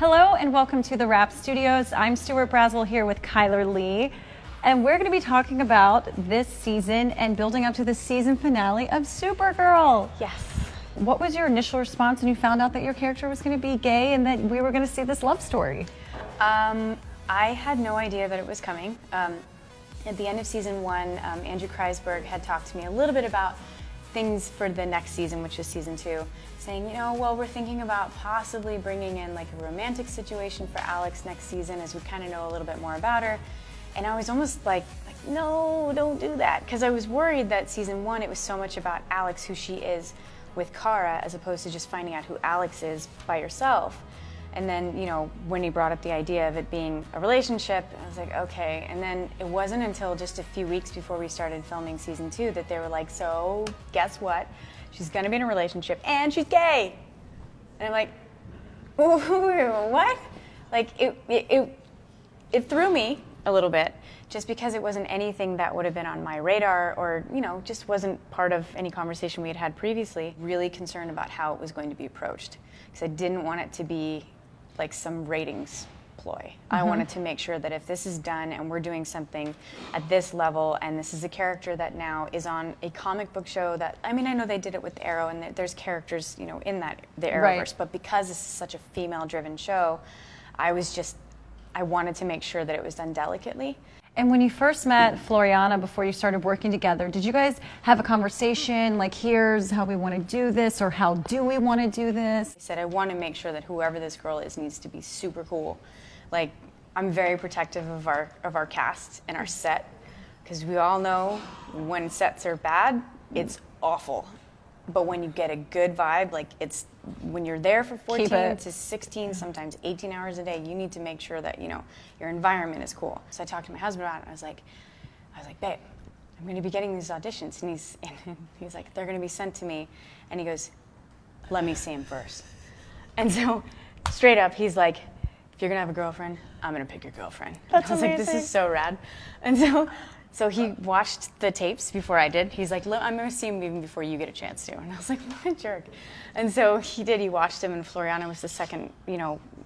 Hello and welcome to TheWrap Studios. I'm Stuart Brazel here with Chyler Leigh, and we're going to be talking about this season and building up to the season finale of Supergirl. Yes. What was your initial response when you found out that your character was going to be gay and that we were going to see this love story? I had no idea that it was coming. At the end of season one, Andrew Kreisberg had talked to me a little bit about things for the next season, which is season 2, saying, well, we're thinking about possibly bringing in like a romantic situation for Alex next season as we kind of know a little bit more about her. And I was almost like no, don't do that, because I was worried that season 1, it was so much about Alex, who she is with Kara, as opposed to just finding out who Alex is by herself. And then, when he brought up the idea of it being a relationship, I was like, okay. And then it wasn't until just a few weeks before we started filming season 2 that they were like, so guess what? She's gonna be in a relationship and she's gay. And I'm like, what? Like, it threw me a little bit, just because it wasn't anything that would have been on my radar or, just wasn't part of any conversation we had had previously. Really concerned about how it was going to be approached, because I didn't want it to be like some ratings ploy. I wanted to make sure that if this is done and we're doing something at this level, and this is a character that now is on a comic book show that, I know they did it with Arrow, and there's characters, in the Arrowverse, right. But because this is such a female-driven show, I wanted to make sure that it was done delicately. And when you first met Floriana before you started working together, did you guys have a conversation like, here's how we want to do this, or how do we want to do this? I said, I want to make sure that whoever this girl is needs to be super cool. Like, I'm very protective of our cast and our set, because we all know when sets are bad, it's awful. But when you get a good vibe, like when you're there for 14 to 16, sometimes 18 hours a day, you need to make sure that, your environment is cool. So I talked to my husband about it, and I was like, babe, I'm going to be getting these auditions. And he's like, they're going to be sent to me. And he goes, let me see them first. And so straight up, he's like, if you're going to have a girlfriend, I'm going to pick your girlfriend. That's I was amazing. like, this is so rad. And so he watched the tapes before I did. He's like, I'm going to see him even before you get a chance to. And I was like, what a jerk. And so he did. He watched him, and Floriana was the second,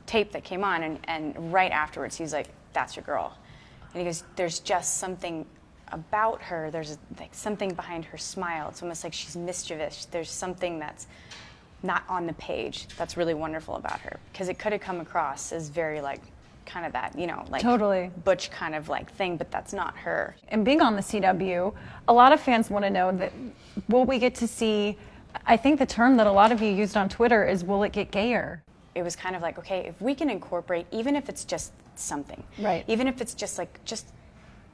tape that came on. And right afterwards, he was like, that's your girl. And he goes, there's just something about her. There's like something behind her smile. It's almost like she's mischievous. There's something that's not on the page that's really wonderful about her. Because it could have come across as very kind of that, like totally butch kind of thing, but that's not her. And being on the CW, a lot of fans want to know that, will we get to see, I think the term that a lot of you used on Twitter is, will it get gayer? It was kind of like, okay, if we can incorporate, even if it's just something, right? Even if it's just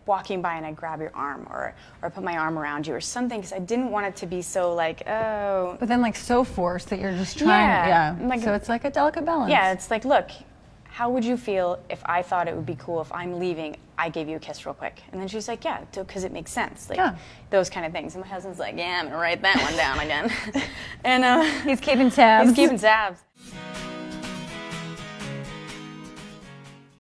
walking by and I grab your arm, or put my arm around you or something, because I didn't want it to be so oh. But then so forced that you're just trying, yeah. So it's like a delicate balance. Yeah, it's like, look, how would you feel if I thought it would be cool if I'm leaving, I gave you a kiss real quick? And then she's like, yeah, because it makes sense. Those kind of things. And my husband's like, yeah, I'm going to write that one down again. And he's keeping tabs. He's keeping tabs.